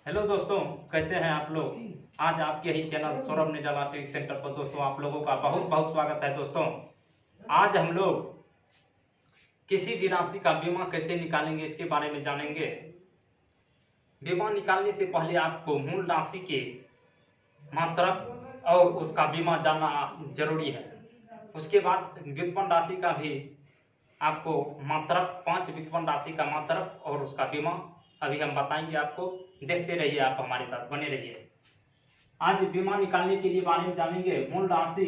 Hello दोस्तों, कैसे हैं आप लोग। आज आपके ही चैनल सौरभ निराला ट्रिक सेंटर पर दोस्तों आप लोगों का बहुत बहुत स्वागत है। दोस्तों आज हम लोग किसी भी राशि का बीमा कैसे निकालेंगे इसके बारे में जानेंगे। बीमा निकालने से पहले आपको मूल राशि के मात्रक और उसका बीमा जानना जरूरी है। उसके बाद व्युत्पन्न राशि का भी आपको मात्रक 5 व्युत्पन्न राशि का मात्रक और उसका बीमा अभी हम बताएंगे आपको। देखते रहिए, आप हमारे साथ बने रहिए। आज बीमा निकालने के लिए बारे में जानेंगे। मूल राशि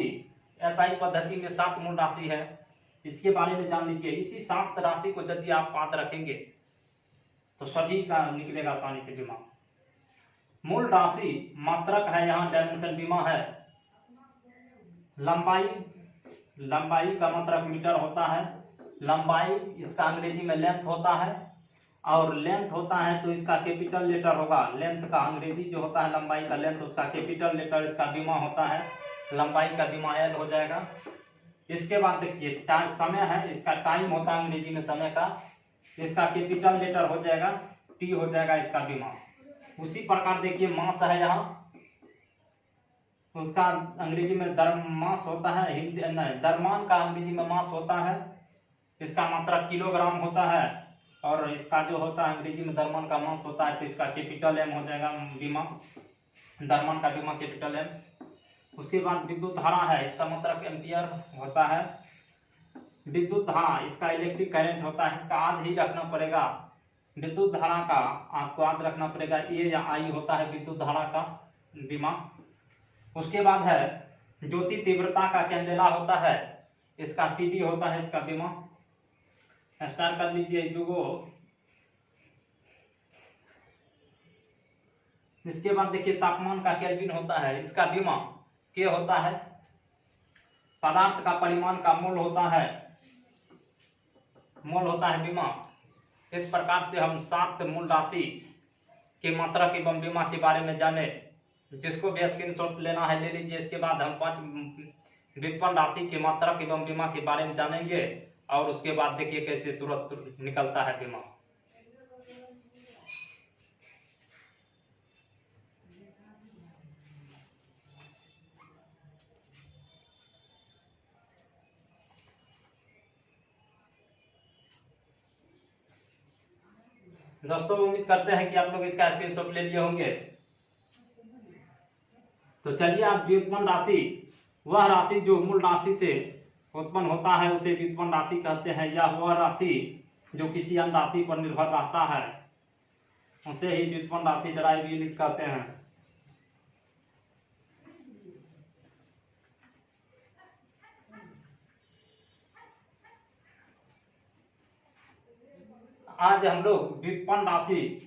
एसआई पद्धति में 7 मूल राशि है, इसके बारे में जान लीजिए। इसी 7 राशि को यदि आप याद रखेंगे तो सभी का निकलेगा आसानी से बीमा। मूल राशि मात्रक है, यहाँ डायमेंशन बीमा है। लंबाई का मात्रक मीटर होता है। लंबाई इसका अंग्रेजी में लेंथ होता है, और लेंथ होता है तो इसका कैपिटल लेटर होगा। लेंथ का अंग्रेजी जो होता है लंबाई का लेंथ, उसका कैपिटल लेटर इसका बीमा होता है। लंबाई का बीमा एल हो जाएगा। इसके बाद देखिए समय है, इसका टाइम होता है अंग्रेजी में समय का, इसका कैपिटल लेटर हो जाएगा, टी हो जाएगा इसका बीमा। उसी प्रकार देखिए मास है, यहाँ उसका अंग्रेजी में मास होता है, हिंदी नहीं द्रव्यमान का अंग्रेजी में मास होता है। इसका मात्रक किलोग्राम होता है, और इसका जो होता है अंग्रेजी में द्रव्यमान का मास होता है, तो इसका कैपिटल एम हो जाएगा बीमा। द्रव्यमान का बीमा कैपिटल एम। उसके बाद विद्युत धारा है, इसका मात्रक एम्पियर होता है। विद्युत धारा इसका इलेक्ट्रिक करंट होता है, इसका याद ही रखना पड़ेगा। विद्युत धारा का आपको याद रखना पड़ेगा, ए या आई होता है विद्युत धारा का बीमा। उसके बाद है ज्योति तीव्रता का कैंडेला होता है, इसका सीडी होता है इसका बीमा। स्टार्ट कर लीजिए दुगो। इसके बाद देखिए तापमान का केल्विन होता है, इसका बीमा के होता है। पदार्थ का परिमाण का मोल होता है, बीमा। इस प्रकार से हम 7 मूल राशि के मात्रक एवं बीमा के बारे में जाने। जिसको भी स्क्रीनशॉट लेना है ले लीजिए। इसके बाद हम 5 व्युत्पन्न राशि के मात्रक एवं बीमा के बारे में जानेंगे, और उसके बाद देखिए कैसे तुरंत निकलता है बीमा। दोस्तों उम्मीद करते हैं कि आप लोग इसका स्क्रीनशॉट ले लिए होंगे। तो चलिए, आप व्युत्पन्न राशि वह राशि जो मूल राशि से उत्पन्न होता है उसे व्युत्पन्न राशि कहते हैं, या वह राशि जो किसी अन्य राशि पर निर्भर रहता है उसे ही व्युत्पन्न राशि डराइव यूनिट कहते हैं। आज हम लोग व्युत्पन्न राशि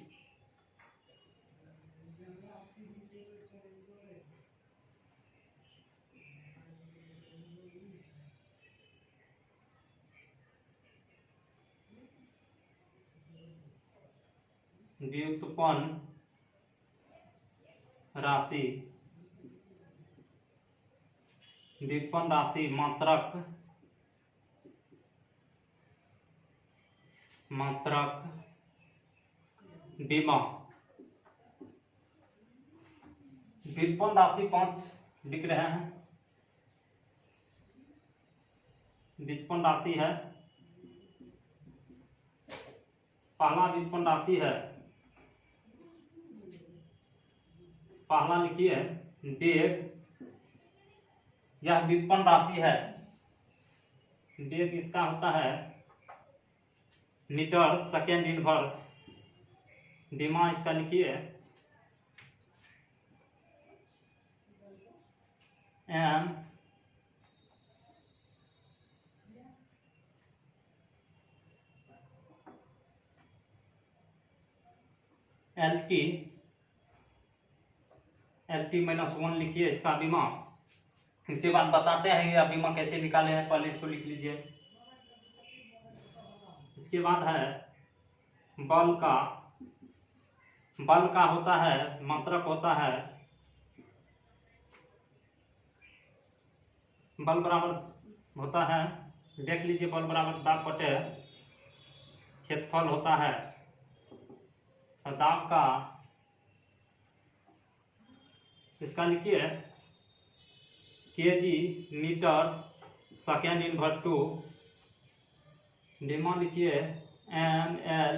व्युत्पन्न राशि मात्रक बीमा। व्युत्पन्न राशि 5 लिख रहे हैं। व्युत्पन्न राशि है, पहला व्युत्पन्न राशि है, पहला लिखिए वेग। यह व्युत्पन्न राशि है, वेग इसका होता है मीटर सेकेंड इनवर्स। बीमा इसका लिखिए एम एल टी -1 लिखिए इसका बीमा। इसके बाद बताते हैं यह बीमा कैसे निकाले हैं, पहले इसको लिख लीजिए। इसके बाद है बल का होता है मात्रक होता है, बल बराबर होता है, देख लीजिए, बल बराबर दाब बटे क्षेत्रफल होता है। दाब का इसका लिखिए KG metre second inverse two, बीमा लिखिए ml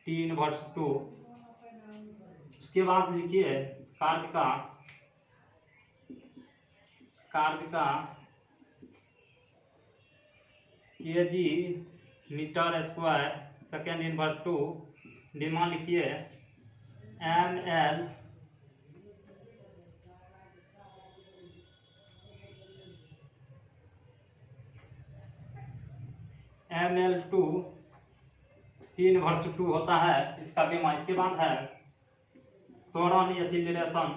t इनवर्स टू। उसके बाद लिखिए कार्य का KG metre square second inverse two, बीमा लिखिए ml2 t इनवर्स टू होता है इसका बीमा। इसके बाद है त्वरण एक्सीलरेशन,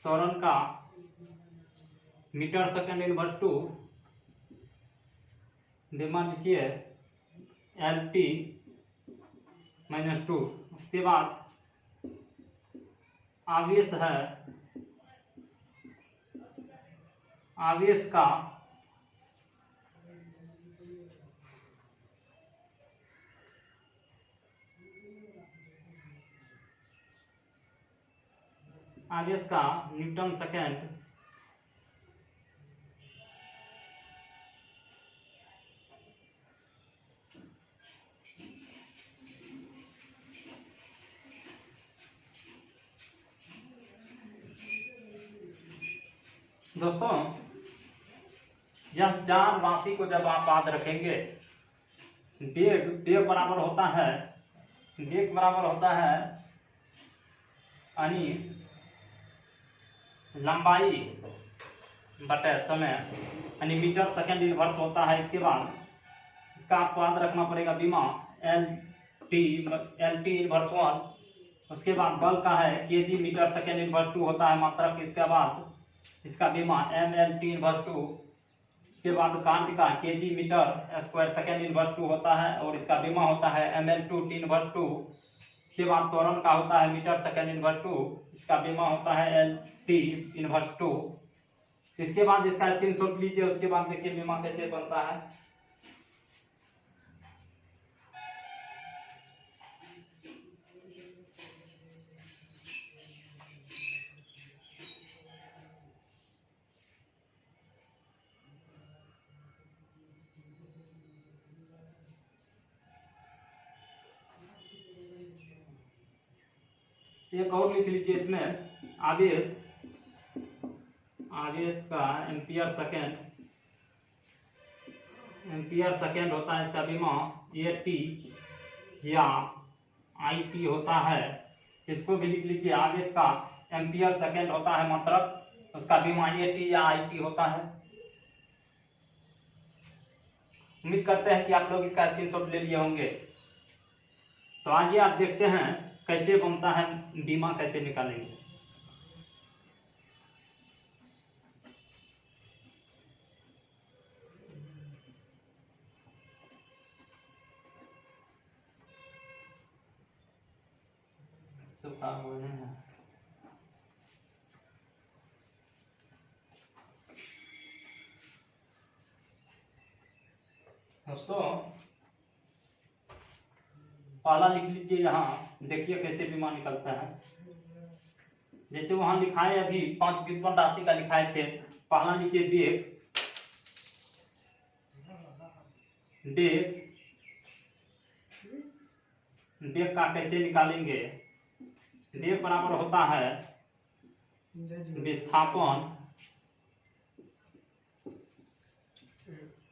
त्वरण का मीटर सेकेंड इनवर्स टू, बीमा लिखिए LT -2। उसके बाद आवेश है, आवेश का न्यूटन सेकेंड, दोस्तों यह चार राशि को जब आप याद रखेंगे, वेग बराबर होता है, वेग बराबर होता है यानी लंबाई बटे समय, यानी मीटर सेकेंड इनवर्स होता है। इसके बाद इसका आपको याद रखना पड़ेगा बीमा LT इनवर्स 1। उसके बाद बल का है केजी मीटर सेकेंड इनवर्स 2 होता है मात्रक। इसके बाद इसका बीमा ml t इनवर्स 2। इसके बाद कार्य का KG metre square second inverse 2 होता है और इसका बीमा होता है ml2 t इनवर्स 2। इसके बाद त्वरण का होता है मीटर सेकेंड इनवर्स 2, इसका बीमा होता है LT इनवर्स 2। इसके बाद इसका स्क्रीनशॉट लीजिए। उसके बाद देखिए बीमा कैसे बनता है। एक और लिख लीजिए इसमें आवेश का एम्पियर सेकेंड होता है। इसका बीमा AT या IT होता है। इसको भी लिख लीजिए, आवेश का एम्पियर सेकेंड होता है मात्रक, उसका बीमा AT या IT होता है। उम्मीद करते हैं कि आप लोग इसका स्क्रीनशॉट ले लिए होंगे। तो आगे आप देखते हैं कैसे बनता है, बीमा कैसे निकालेंगे। दोस्तों पहला लिख लीजिए, यहाँ देखिए कैसे बीमा निकलता है। जैसे वहां लिखाए अभी 5 व्युत्पन्न राशि का लिखाए थे। पहला लिखिए वेग का कैसे निकालेंगे। वेग बराबर होता है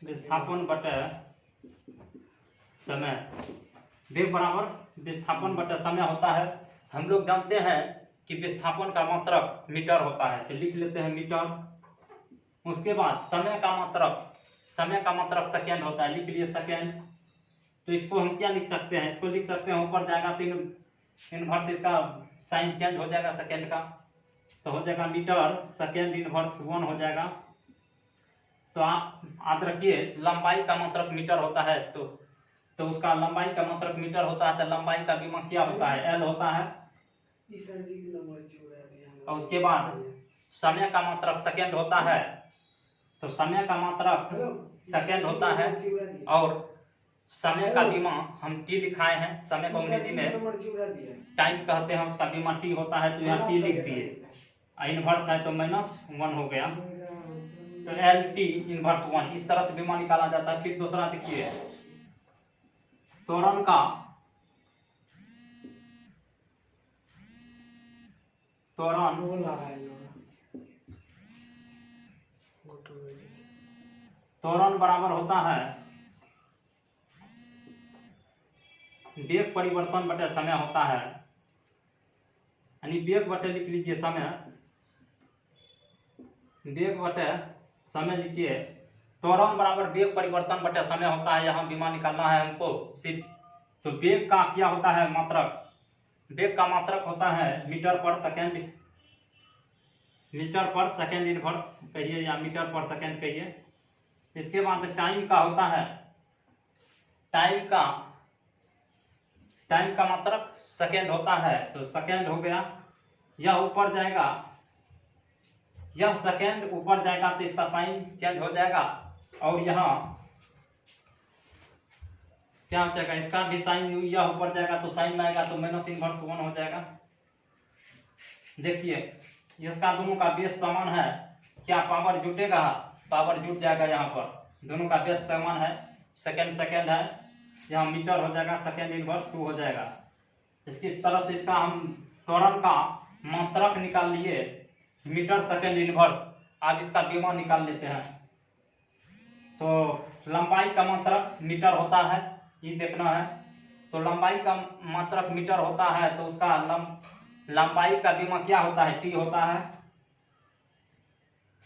विस्थापन बटे समय। वेग बराबर विस्थापन बटे समय होता है। हम लोग जानते हैं कि विस्थापन का मात्रक मीटर होता है, तो लिख लेते हैं मीटर। उसके बाद समय का मात्रक सेकेंड होता है, लिख लिए सेकेंड। तो इसको हम क्या लिख सकते हैं, इसको लिख सकते हैं ऊपर जाएगा तो इनवर्स इसका साइन चेंज हो जाएगा सेकेंड का, तो हो जाएगा मीटर सेकेंड इनवर्स 1 हो जाएगा। तो आप याद रखिए लंबाई का मात्रक मीटर होता है, तो उसका लंबाई का मात्रक मीटर होता है, तो लंबाई का बीमा क्या होता है, L होता है। और उसके बाद समय का मात्रक सेकेंड होता है, तो समय का मात्रक सेकेंड होता है। और समय का बीमा हम टी लिखाए हैं, समय को अंग्रेजी में टाइम कहते हैं, उसका बीमा टी होता है, तो यहाँ टी लिख दिए। इनवर्स है तो -1 हो गया, तो एल टी इनवर्स 1, इस तरह से बीमा निकाला जाता है। फिर दूसरा देखिए, त्वरण का त्वरण बराबर होता है वेग परिवर्तन बटे समय होता है, यानी वेग बटे लिख लीजिए समय, वेग बटे समय लिखिए, त्वरण बराबर वेग परिवर्तन बटे समय होता है। यहाँ बीमा निकालना है हमको सिर्फ, तो वेग का क्या होता है मात्रक, वेग का मात्रक होता है मीटर पर सेकेंड, मीटर पर सेकेंड इनवर्स कहिए या मीटर पर सेकेंड कहिए। इसके बाद टाइम का होता है, टाइम का मात्रक सेकेंड होता है, तो सेकेंड हो गया। यह ऊपर जाएगा, यह सेकेंड ऊपर जाएगा तो इसका साइन चेंज हो जाएगा, और यहाँ क्या हो जाएगा, इसका भी साइन, यह ऊपर जाएगा तो साइन में आएगा तो -1 हो जाएगा। देखिए इसका दोनों का बेस समान है, क्या पावर जुटेगा, पावर जुट जाएगा। यहाँ पर दोनों का बेस समान है, सेकेंड है, यहाँ मीटर हो जाएगा, सेकेंड इनवर्स 2 हो जाएगा। इसकी इस तरह से इसका हम त्वरण का मात्रक निकाल लिए मीटर सेकेंड इनवर्स। अब इसका बीमा निकाल लेते हैं, तो लंबाई का मात्रक मीटर होता है, ये देखना है। तो लंबाई का मात्रक मीटर होता है, तो उसका लंबाई का बीमा क्या होता है, टी होता है।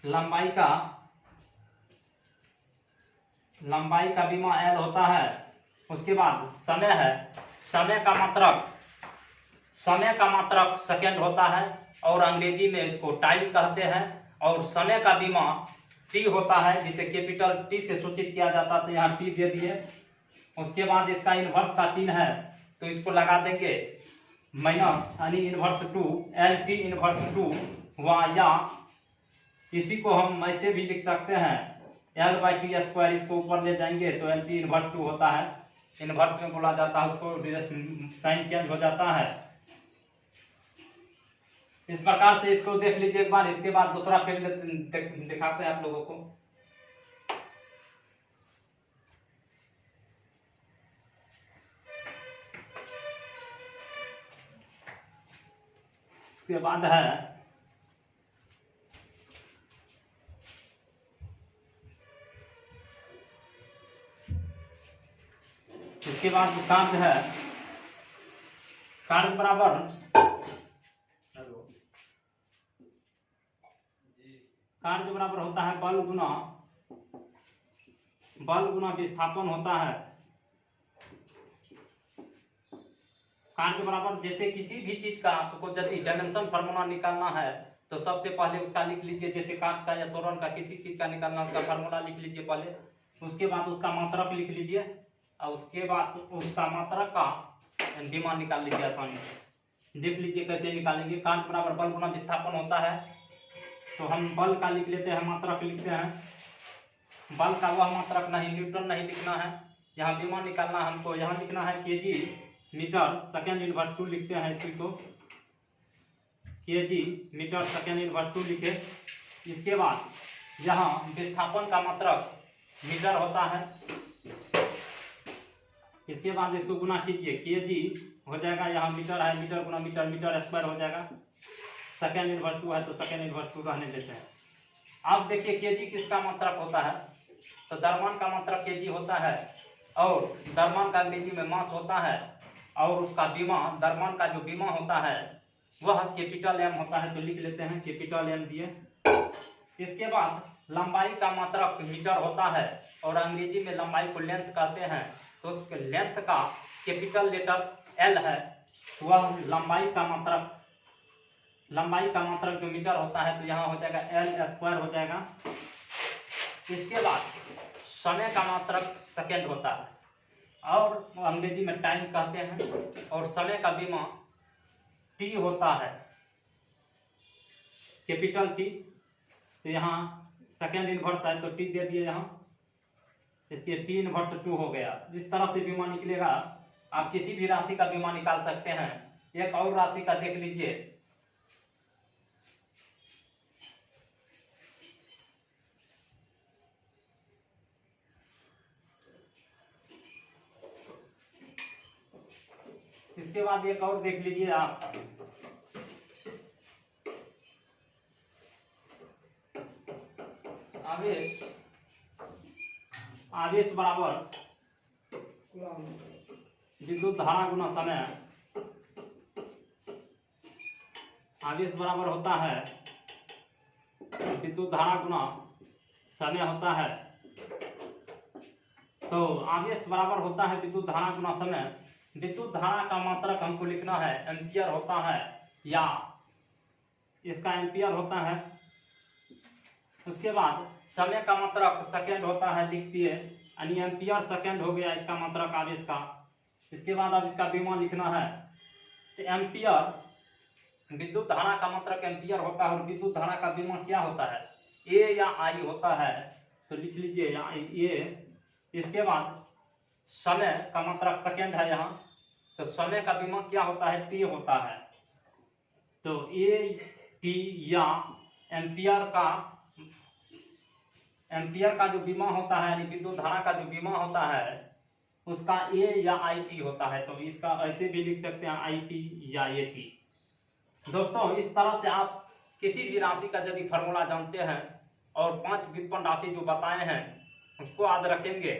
लंबाई का बीमा एल होता है। उसके बाद समय है, समय का मात्रक सेकेंड होता है, और अंग्रेजी में इसको टाइम कहते हैं। और समय का बीमा टी होता है, जिसे कैपिटल टी से सूचित किया जाता है, तो यहाँ टी दे दिए। उसके बाद इसका इनवर्स का चिन्ह है, तो इसको लगा देंगे माइनस, यानी इनवर्स 2, एल टी इनवर्स 2 हुआ, या इसी को हम ऐसे भी लिख सकते हैं L/T², इसको ऊपर ले जाएंगे तो एल टी इनवर्स 2 होता है, इनवर्स में बोला जाता है उसको, साइन चेंज हो जाता है। इस प्रकार से इसको देख लीजिए एक बार, इसके बाद दूसरा फिर दिखाते हैं आप लोगों को। इसके बाद है इसके बाद कार्य है, कार्य बराबर होता है बल गुना विस्थापन होता है। कार्य बराबर, जैसे किसी भी चीज का आपको जैसे डायमेंशन फार्मूला निकालना है, तो सबसे पहले उसका लिख लीजिए, जैसे कांच का या त्वरण का किसी चीज का निकालना, उसका फार्मूला लिख लीजिए पहले। उसके बाद उसका मात्रक लिख लीजिए, और उसके बाद उसका मात्रक का बीमा निकाल लीजिए आसानी से। देख लीजिए कैसे निकालेंगे। कार्य बराबर बल गुना विस्थापन होता है, तो हम बल का लिख लेते हैं, मात्रक लिखते हैं। बल का वह मात्रक नहीं, न्यूटन नहीं लिखना है, यहाँ बीमा निकालना हमको, यहाँ लिखना है केजी मीटर सेकेंड इनवर्स 2 लिखते हैं इसी को, केजी मीटर सेकेंड इनवर्स 2 लिखे। इसके बाद यहाँ विस्थापन का मात्रक मीटर होता है। इसके बाद इसको गुना कीजिए, केजी हो जाएगा, यहाँ मीटर है, मीटर गुना मीटर, मीटर स्क्वायर हो जाएगा। सेकेंड इनवर्स 2 है तो सेकेंड इनवर्स 2 रहने देते हैं। अब देखिए केजी किसका मात्रक होता है, तो द्रव्यमान का मात्रक केजी होता है, और द्रव्यमान का अंग्रेजी में मास होता है, और उसका बीमा, द्रव्यमान का जो बीमा होता है वह कैपिटल एम होता है, तो लिख लेते हैं कैपिटल एम दिए। इसके बाद लंबाई का मात्रक मीटर होता है, और अंग्रेजी में लंबाई को लेंथ कहते हैं, तो उसके लेंथ का कैपिटल लेटर एल है, वह लंबाई का मात्रक जो मीटर होता है, तो यहाँ हो जाएगा L² हो जाएगा। इसके बाद समय का मात्रक सेकेंड होता है, और अंग्रेजी में टाइम कहते हैं, और समय का बीमा टी होता है, कैपिटल टी। तो यहाँ सेकेंड इनवर्स है तो टी दे दिए यहाँ। इसके टी इनवर्स 2 हो गया। इस तरह से बीमा निकलेगा। आप किसी भी राशि का बीमा निकाल सकते हैं। एक और राशि का देख लीजिए। इसके बाद एक और देख लीजिए आप, आवेश। आवेश बराबर विद्युत धारा गुना समय। आवेश बराबर होता है विद्युत धारा गुना समय होता है। तो आवेश बराबर होता है विद्युत धारा गुना समय। विद्युत धारा का मात्रक हमको लिखना है, एम्पियर होता है, या इसका एम्पियर होता है। उसके बाद समय का मात्रक सेकंड होता है, लिख दिए, यानी एम्पियर सेकंड हो गया इसका मात्रक आवेश का। इसके बाद अब इसका बीमा लिखना है। तो एम्पियर, विद्युत धारा का मात्रक एम्पियर होता है और विद्युत धारा का बीमा क्या होता है, ए या आई होता है। तो लिख लीजिए यहाँ ए। इसके बाद समय का मात्रक सेकंड है यहाँ, तो समय का बीमा क्या होता है, टी होता है। तो ए टी या एम्पियर का जो बीमा होता है, यानी विद्युत धारा का जो बीमा होता है, उसका ए या आई टी होता है। तो इसका ऐसे भी लिख सकते हैं, आई टी या ए टी। दोस्तों, इस तरह से आप किसी भी राशि का यदि फॉर्मूला जानते हैं और 5 व्युत्पन्न राशि जो बताए हैं उसको याद रखेंगे,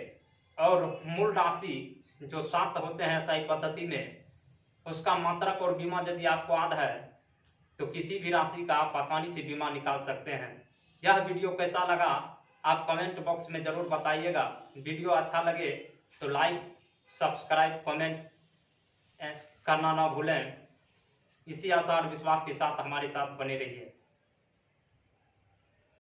और मूल राशि जो 7 होते हैं सही पद्धति में, उसका मात्रक और बीमा यदि आपको याद है तो किसी भी राशि का आप आसानी से बीमा निकाल सकते हैं। यह वीडियो कैसा लगा आप कमेंट बॉक्स में जरूर बताइएगा। वीडियो अच्छा लगे तो लाइक, सब्सक्राइब, कमेंट करना ना भूलें। इसी आशा और विश्वास के साथ हमारे साथ बने रहिए।